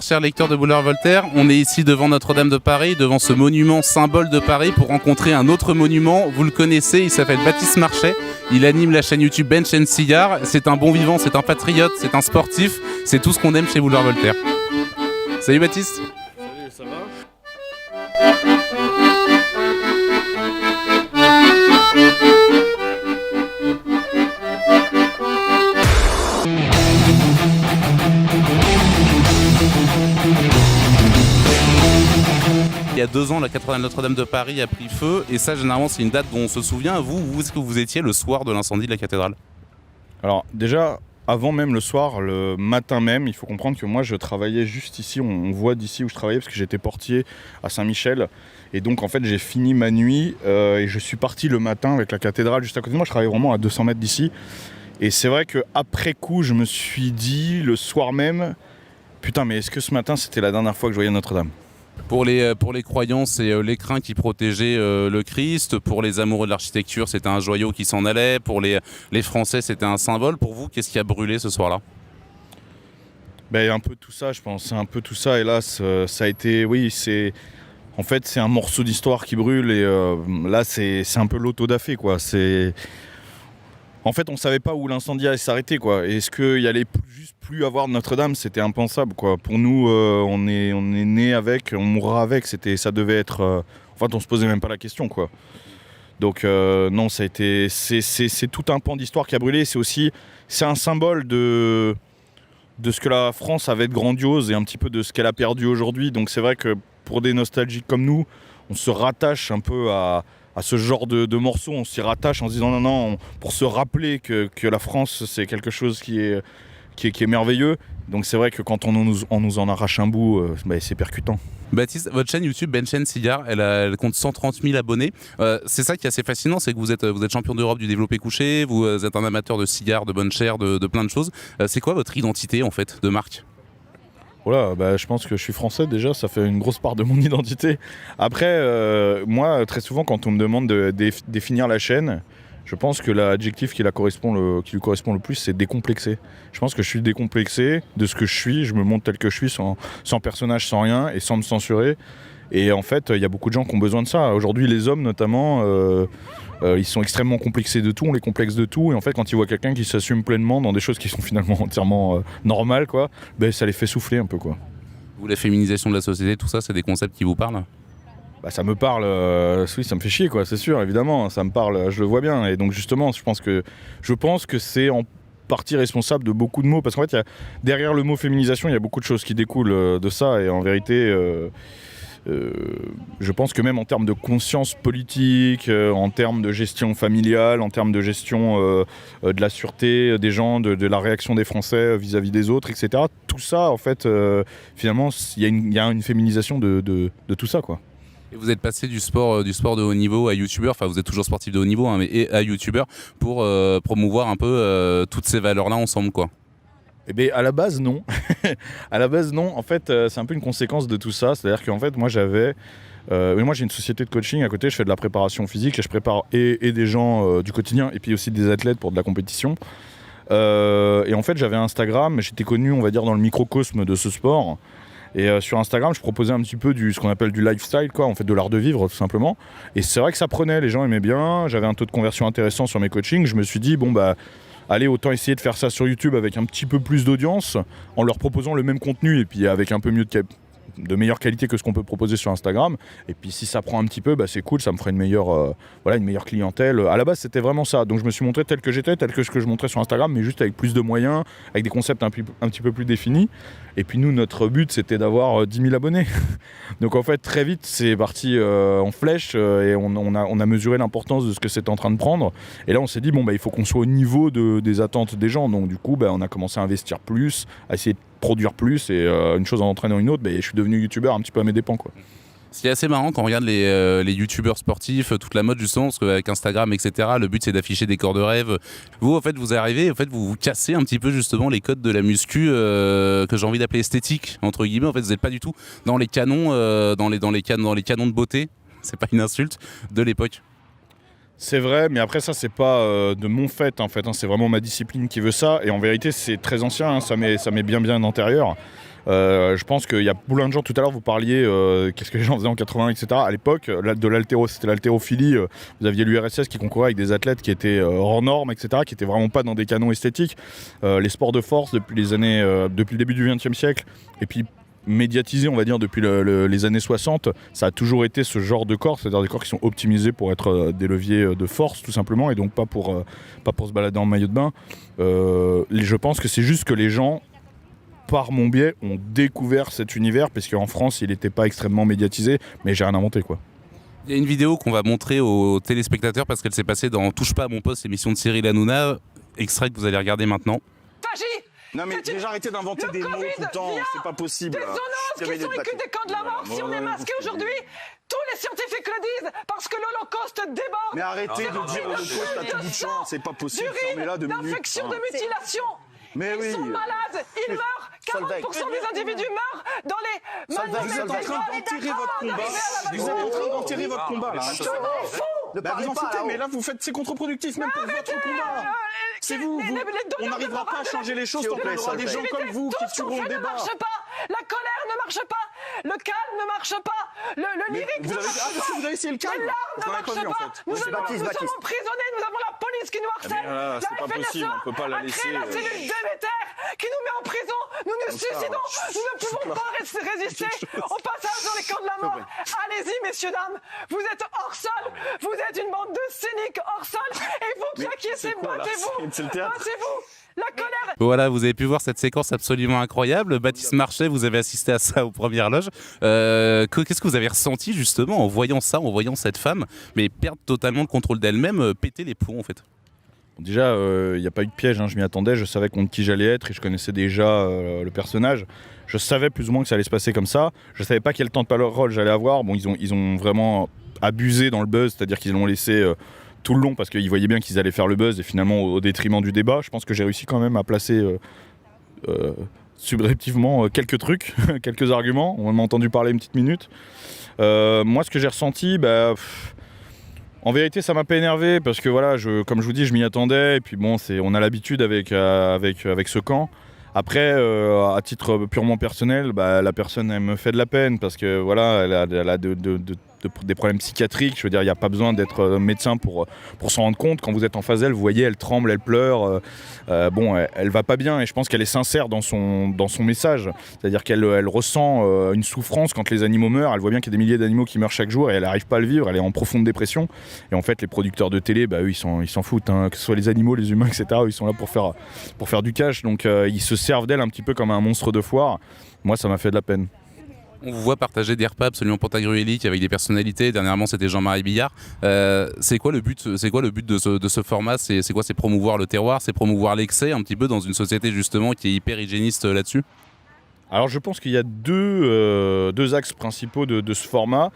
Chers lecteurs de Boulevard Voltaire, on est ici devant Notre-Dame de Paris, devant ce monument symbole de Paris pour rencontrer un autre monument. Vous le connaissez, il s'appelle Baptiste Marchais. Il anime la chaîne YouTube Bench and Cigare. C'est un bon vivant, c'est un patriote, c'est un sportif. C'est tout ce qu'on aime chez Boulevard Voltaire. Salut Baptiste. Salut, ça va ? Il y a 2 ans, la cathédrale de Notre-Dame de Paris a pris feu. Et ça, généralement, c'est une date dont on se souvient. Vous, où est-ce que vous étiez le soir de l'incendie de la cathédrale ? Alors déjà, avant même le soir, le matin même, il faut comprendre que moi je travaillais juste ici, on voit d'ici où je travaillais parce que j'étais portier à Saint-Michel. Et donc en fait j'ai fini ma nuit et je suis parti le matin avec la cathédrale juste à côté de moi. Je travaillais vraiment à 200 mètres d'ici. Et c'est vrai qu'après coup, je me suis dit le soir même, putain mais est-ce que ce matin c'était la dernière fois que je voyais Notre-Dame ? Pour les croyants, c'est l'écrin qui protégeait le Christ. Pour les amoureux de l'architecture, c'était un joyau qui s'en allait. Pour les Français, c'était un symbole. Pour vous, qu'est-ce qui a brûlé ce soir-là ? Un peu tout ça, je pense. C'est un peu tout ça. Hélas, ça a été... Oui, c'est... En fait, c'est un morceau d'histoire qui brûle. Et là, c'est un peu l'auto-da-fé, quoi. C'est... En fait, on savait pas où l'incendie allait s'arrêter, quoi. Est-ce qu'il allait juste plus avoir de Notre-Dame ? C'était impensable, quoi. Pour nous, on est né avec, on mourra avec. Ça devait être... En fait, on se posait même pas la question, quoi. Donc non, ça a été... C'est tout un pan d'histoire qui a brûlé. C'est un symbole de ce que la France avait de grandiose et un petit peu de ce qu'elle a perdu aujourd'hui. Donc c'est vrai que pour des nostalgiques comme nous, on se rattache un peu à ce genre de morceaux, on s'y rattache en se disant non, pour se rappeler que la France c'est quelque chose qui est merveilleux. Donc c'est vrai que quand on nous en arrache un bout, c'est percutant. Baptiste, votre chaîne YouTube Bench and Cigare, elle compte 130 000 abonnés. C'est ça qui est assez fascinant, c'est que vous êtes champion d'Europe du développé couché, vous êtes un amateur de cigares, de bonne chair, de plein de choses. C'est quoi votre identité en fait de marque ? Voilà, je pense que je suis français déjà, ça fait une grosse part de mon identité. Après, moi, très souvent, quand on me demande de définir la chaîne, je pense que l'adjectif qui lui correspond le plus, c'est décomplexé. Je pense que je suis décomplexé de ce que je suis, je me montre tel que je suis, sans personnage, sans rien, et sans me censurer. Et en fait, il y a beaucoup de gens qui ont besoin de ça. Aujourd'hui, les hommes notamment, ils sont extrêmement complexés de tout, on les complexe de tout. Et en fait, quand ils voient quelqu'un qui s'assume pleinement dans des choses qui sont finalement entièrement normales, quoi, ça les fait souffler un peu, quoi. Vous, la féminisation de la société, tout ça, c'est des concepts qui vous parlent ? Ça me parle, oui, ça me fait chier, quoi, c'est sûr, évidemment, ça me parle, je le vois bien. Et donc justement, je pense que c'est en partie responsable de beaucoup de mots, parce qu'en fait, derrière le mot féminisation, il y a beaucoup de choses qui découlent de ça, et en vérité, je pense que même en termes de conscience politique, en termes de gestion familiale, en termes de gestion de la sûreté des gens, de la réaction des Français vis-à-vis des autres, etc., tout ça, en fait, finalement, il y a une féminisation de tout ça, quoi. Et vous êtes passé du sport de haut niveau à youtubeur, enfin vous êtes toujours sportif de haut niveau, mais à youtubeur pour promouvoir un peu toutes ces valeurs-là ensemble, quoi. À la base, non. À la base, non. En fait, c'est un peu une conséquence de tout ça. C'est-à-dire qu'en fait, moi, j'ai une société de coaching à côté. Je fais de la préparation physique et je prépare et des gens du quotidien et puis aussi des athlètes pour de la compétition. Et en fait, j'avais Instagram. J'étais connu, on va dire, dans le microcosme de ce sport. Et sur Instagram, je proposais un petit peu ce qu'on appelle du lifestyle, quoi, en fait, de l'art de vivre, tout simplement. Et c'est vrai que ça prenait, les gens aimaient bien. J'avais un taux de conversion intéressant sur mes coachings. Je me suis dit, allez, autant essayer de faire ça sur YouTube avec un petit peu plus d'audience, en leur proposant le même contenu et puis avec un peu mieux de meilleure qualité que ce qu'on peut proposer sur Instagram. Et puis si ça prend un petit peu, c'est cool, ça me ferait une meilleure clientèle. À la base, c'était vraiment ça. Donc je me suis montré tel que j'étais, tel que ce que je montrais sur Instagram, mais juste avec plus de moyens, avec des concepts un petit peu plus définis. Et puis nous, notre but, c'était d'avoir 10 000 abonnés. Donc en fait, très vite, c'est parti en flèche et on a mesuré l'importance de ce que c'était en train de prendre. Et là, on s'est dit, il faut qu'on soit au niveau des attentes des gens. Donc du coup, on a commencé à investir plus, à essayer de produire plus. Et une chose en entraînant une autre, je suis devenu youtubeur un petit peu à mes dépens, quoi. Ce qui est assez marrant quand on regarde les youtubeurs sportifs, toute la mode justement, parce qu'avec Instagram, etc., le but c'est d'afficher des corps de rêve. Vous, en fait, vous arrivez, vous cassez un petit peu justement les codes de la muscu que j'ai envie d'appeler esthétique, entre guillemets. En fait, vous n'êtes pas du tout dans les canons, dans les canons de beauté, c'est pas une insulte, de l'époque. C'est vrai, mais après ça, c'est pas de mon fait, en fait, c'est vraiment ma discipline qui veut ça. Et en vérité, c'est très ancien, ça m'est bien antérieur. Je pense qu'il y a plein de gens, tout à l'heure vous parliez qu'est-ce que les gens faisaient en 80, etc. À l'époque, de l'haltéro, c'était l'haltérophilie, vous aviez l'URSS qui concourait avec des athlètes qui étaient hors normes, etc., qui étaient vraiment pas dans des canons esthétiques. Les sports de force depuis le début du XXe siècle, et puis médiatisé, on va dire, depuis les années 60, ça a toujours été ce genre de corps, c'est-à-dire des corps qui sont optimisés pour être des leviers de force, tout simplement, et donc pas pour se balader en maillot de bain. Je pense que c'est juste que les gens, par mon biais, ont découvert cet univers, parce qu'en France, il n'était pas extrêmement médiatisé, mais j'ai rien inventé, quoi. Il y a une vidéo qu'on va montrer aux téléspectateurs parce qu'elle s'est passée dans Touche pas à mon poste, émission de Cyril Hanouna, extrait que vous allez regarder maintenant. Non mais déjà arrêtez d'inventer des mots tout le temps, c'est pas possible. Des zoonoses qui sont écus des camps de la mort. Si on est masqué aujourd'hui, tous les scientifiques le disent, parce que l'Holocauste déborde. Mais arrêtez de dire Holocauste à tout bout de champ, c'est pas possible, fermez-la 2 minutes. D'infection, de mutilation. Mais oui. Ils sont malades, ils meurent. 40% des individus meurent dans les Vous êtes en train d'enterrer votre combat. Vous êtes en train d'enterrer votre combat là. Je m'en fous. Vous en foutez, mais là vous faites, c'est contre-productif même pour votre combat. C'est vous. On n'arrivera pas à changer les choses tant qu'on aura des gens comme vous qui tueront le débat. Ne marche pas. La colère ne marche pas. Le calme ne marche pas. Le lyrique ne marche pas. Vous avez essayé le calme. Les larmes ne marchent pas. Nous sommes emprisonnés. Nous avons la police qui nous harcèle. La FNSEA on peut pas la laisser. La cellule Déméter qui nous met en prison. Nous nous suicidons. Nous ne pouvons pas résister au passage dans les camps de la mort. Allez-y, messieurs, dames. Vous êtes hors sol. Vous êtes une bande de cyniques hors sol. Et vous qui acquiescez, battez-vous. Battez-vous. La colère. Voilà, vous avez pu voir cette séquence absolument incroyable. Baptiste Marchais, vous avez assisté à ça aux premières loges. Qu'est-ce que vous avez ressenti justement en voyant ça, en voyant cette femme, mais perdre totalement le contrôle d'elle-même, péter les plombs en fait? Déjà, il n'y a pas eu de piège, hein, je m'y attendais, je savais contre qui j'allais être et je connaissais déjà le personnage. Je savais plus ou moins que ça allait se passer comme ça. Je savais pas quel temps de parole j'allais avoir. Bon, ils ont vraiment abusé dans le buzz, c'est-à-dire qu'ils l'ont laissé tout le long parce qu'ils voyaient bien qu'ils allaient faire le buzz et finalement au détriment du débat. Je pense que j'ai réussi quand même à placer subrepticement quelques trucs, quelques arguments. On m'a entendu parler une petite minute. Moi, ce que j'ai ressenti, en vérité, ça m'a pas énervé parce que voilà, comme je vous dis, je m'y attendais et puis bon, on a l'habitude avec ce camp. Après, à titre purement personnel, la personne elle me fait de la peine parce que voilà, elle a des problèmes psychiatriques. Je veux dire, il n'y a pas besoin d'être médecin pour s'en rendre compte. Quand vous êtes en face d'elle, vous voyez, elle tremble, elle pleure. Elle va pas bien et je pense qu'elle est sincère dans son message. C'est-à-dire qu'elle ressent une souffrance quand les animaux meurent. Elle voit bien qu'il y a des milliers d'animaux qui meurent chaque jour et elle n'arrive pas à le vivre. Elle est en profonde dépression. Et en fait, les producteurs de télé, eux, ils s'en foutent. Hein. Que ce soit les animaux, les humains, etc. Ils sont là pour faire du cash. Donc, ils se servent d'elle un petit peu comme un monstre de foire. Moi, ça m'a fait de la peine. On vous voit partager des repas absolument pantagruéliques avec des personnalités. Dernièrement, c'était Jean-Marie Billard. C'est quoi le but de ce format? C'est quoi? C'est promouvoir le terroir, c'est promouvoir l'excès un petit peu dans une société justement qui est hyper hygiéniste là-dessus? Alors je pense qu'il y a deux axes principaux de ce format.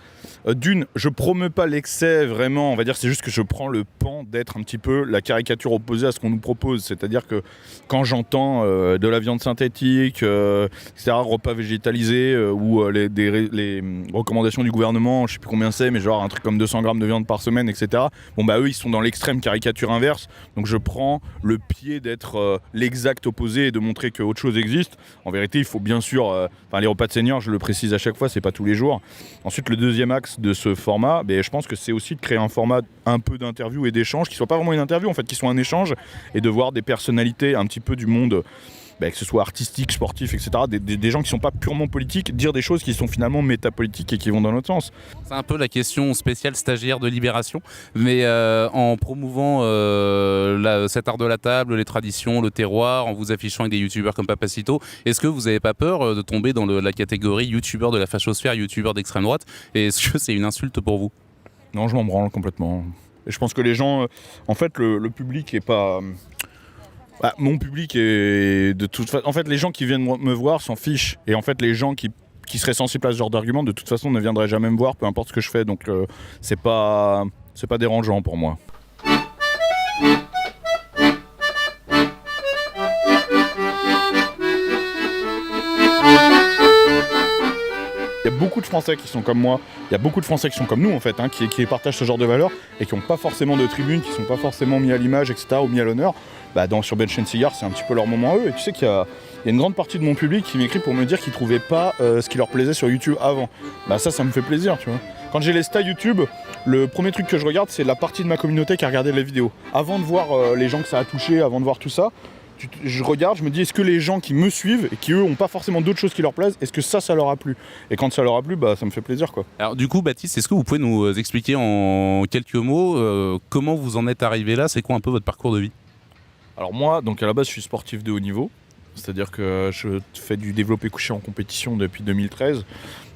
D'une, je promeux pas l'excès vraiment, on va dire, c'est juste que je prends le pan d'être un petit peu la caricature opposée à ce qu'on nous propose. C'est-à-dire que quand j'entends de la viande synthétique, etc., repas végétalisés ou les recommandations du gouvernement, je sais plus combien c'est, mais genre un truc comme 200 grammes de viande par semaine, etc. Eux, ils sont dans l'extrême caricature inverse. Donc je prends le pied d'être l'exact opposé et de montrer qu'autre chose existe. En vérité, il faut bien sûr, les repas de seniors, je le précise à chaque fois, c'est pas tous les jours. Ensuite, le deuxième axe de ce format, je pense que c'est aussi de créer un format un peu d'interview et d'échange, qui soit pas vraiment une interview, en fait, qui soit un échange, et de voir des personnalités un petit peu du monde, que ce soit artistique, sportif, etc., des gens qui sont pas purement politiques, dire des choses qui sont finalement métapolitiques et qui vont dans notre sens. C'est un peu la question spéciale stagiaire de Libération, mais en promouvant cet art de la table, les traditions, le terroir, en vous affichant avec des youtubeurs comme Papacito, est-ce que vous n'avez pas peur de tomber dans la catégorie youtubeur de la fachosphère, youtubeur d'extrême droite, et est-ce que c'est une insulte pour vous? Non, je m'en branle complètement. Et je pense que les gens, en fait, le public est pas... mon public est de toute façon... En fait, les gens qui viennent me voir s'en fichent. Et en fait, les gens qui seraient sensibles à ce genre d'argument, de toute façon, ne viendraient jamais me voir, peu importe ce que je fais. Donc, c'est pas dérangeant pour moi. Il y a beaucoup de Français qui sont comme moi, il y a beaucoup de Français qui sont comme nous en fait, qui partagent ce genre de valeurs et qui n'ont pas forcément de tribune, qui ne sont pas forcément mis à l'image, etc., ou mis à l'honneur. Sur Bench & Cigar, c'est un petit peu leur moment à eux. Et tu sais qu'il y y a une grande partie de mon public qui m'écrit pour me dire qu'ils trouvaient pas ce qui leur plaisait sur YouTube avant. Bah ça me fait plaisir, tu vois. Quand j'ai les stats YouTube, le premier truc que je regarde, c'est la partie de ma communauté qui a regardé les vidéos. Avant de voir les gens que ça a touché, avant de voir tout ça, je regarde, je me dis, est-ce que les gens qui me suivent et qui eux ont pas forcément d'autres choses qui leur plaisent, est-ce que ça leur a plu? Et quand ça leur a plu, bah ça me fait plaisir, quoi. Alors du coup, Baptiste, est-ce que vous pouvez nous expliquer en quelques mots comment vous en êtes arrivé là? C'est quoi un peu votre parcours de vie? Alors moi, donc à la base, je suis sportif de haut niveau. C'est-à-dire que je fais du développé couché en compétition depuis 2013.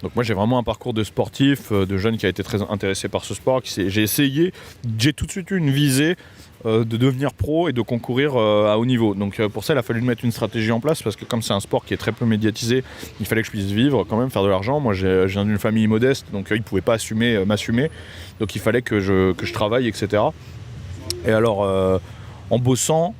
Donc moi j'ai vraiment un parcours de sportif, de jeune qui a été très intéressé par ce sport. J'ai essayé, j'ai tout de suite eu une visée de devenir pro et de concourir à haut niveau. Donc pour ça il a fallu mettre une stratégie en place parce que comme c'est un sport qui est très peu médiatisé, il fallait que je puisse vivre quand même, faire de l'argent. Moi je viens d'une famille modeste, donc ils ne pouvaient pas m'assumer. Donc il fallait que je travaille, etc. Et alors en bossant,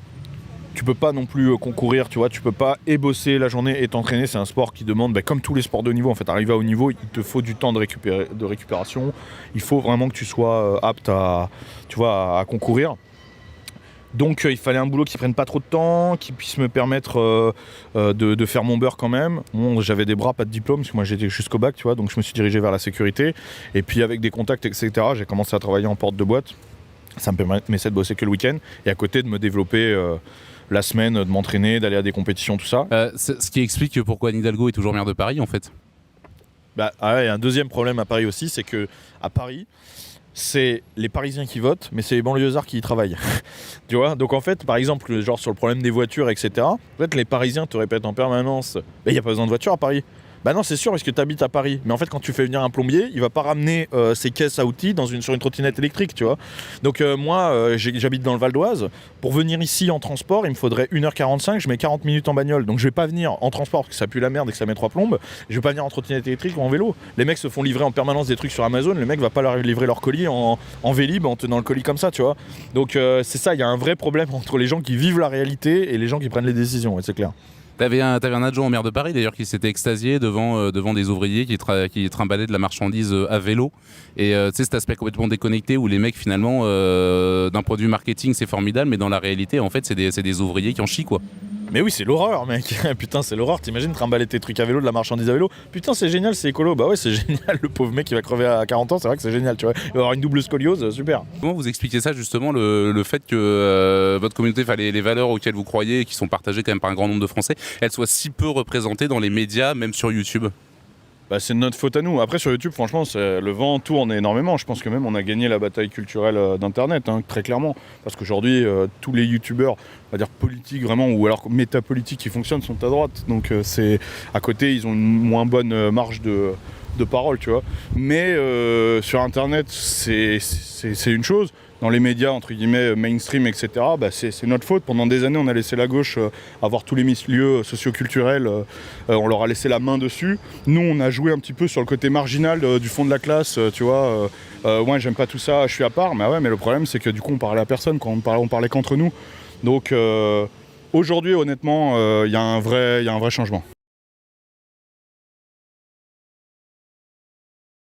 tu peux pas non plus concourir, tu vois, tu peux pas bosser la journée et t'entraîner. C'est un sport qui demande, comme tous les sports de haut niveau, en fait, arriver à haut niveau, il te faut du temps de récupération. Il faut vraiment que tu sois apte à concourir. Donc il fallait un boulot qui prenne pas trop de temps, qui puisse me permettre de faire mon beurre quand même. Bon, j'avais des bras, pas de diplôme, parce que moi j'étais jusqu'au bac, tu vois, donc je me suis dirigé vers la sécurité. Et puis avec des contacts, etc., j'ai commencé à travailler en porte de boîte. Ça me permettait de bosser que le week-end. Et à côté de me développer la semaine, de m'entraîner, d'aller à des compétitions, tout ça. Ce qui explique pourquoi Anne Hidalgo est toujours maire de Paris, en fait. Il y a un deuxième problème à Paris aussi, c'est que à Paris, c'est les Parisiens qui votent, mais c'est les banlieusards qui y travaillent. Tu vois? Donc en fait, par exemple, genre sur le problème des voitures, etc., en fait, les Parisiens te répètent en permanence « il n'y a pas besoin de voiture à Paris ». Bah non, c'est sûr, parce que tu habites à Paris. Mais en fait, quand tu fais venir un plombier, il va pas ramener ses caisses à outils sur une trottinette électrique, tu vois. Donc moi, j'habite dans le Val d'Oise. Pour venir ici en transport, il me faudrait 1h45, je mets 40 minutes en bagnole. Donc je vais pas venir en transport, parce que ça pue la merde et que ça met 3 plombes. Je vais pas venir en trottinette électrique ou en vélo. Les mecs se font livrer en permanence des trucs sur Amazon. Le mec va pas leur livrer leur colis en Vélib en tenant le colis comme ça, tu vois. Donc c'est ça, il y a un vrai problème entre les gens qui vivent la réalité et les gens qui prennent les décisions, et c'est clair. T'avais un adjoint au maire de Paris d'ailleurs qui s'était extasié devant des ouvriers qui trimballaient de la marchandise à vélo. Et tu sais, cet aspect complètement déconnecté où les mecs finalement, d'un point de vue marketing c'est formidable, mais dans la réalité en fait c'est des ouvriers qui en chient, quoi. Mais oui, c'est l'horreur, mec. Putain, c'est l'horreur. T'imagines trimballer tes trucs à vélo, de la marchandise à vélo. Putain, c'est génial, c'est écolo. Bah ouais, c'est génial. Le pauvre mec qui va crever à 40 ans, c'est vrai que c'est génial, tu vois. Il va avoir une double scoliose, super. Comment vous expliquez ça justement, le fait que votre communauté, les valeurs auxquelles vous croyez et qui sont partagées quand même par un grand nombre de Français, elles soient si peu représentées dans les médias, même sur YouTube? C'est notre faute à nous. Après sur YouTube, franchement, le vent tourne énormément. Je pense que même on a gagné la bataille culturelle d'Internet, très clairement. Parce qu'aujourd'hui, tous les YouTubeurs, on va dire politiques vraiment, ou alors métapolitiques qui fonctionnent, sont à droite. Donc c'est à côté, ils ont une moins bonne marge de parole, tu vois. Mais sur Internet, c'est une chose. Dans les médias, entre guillemets, mainstream, etc., c'est notre faute. Pendant des années, on a laissé la gauche avoir tous les milieux socioculturels, on leur a laissé la main dessus. Nous, on a joué un petit peu sur le côté marginal du fond de la classe, tu vois. Ouais, j'aime pas tout ça, je suis à part. Mais ouais, mais le problème, c'est que du coup, on parlait à personne, quand on parlait qu'entre nous. Donc aujourd'hui, honnêtement, il y a un vrai changement.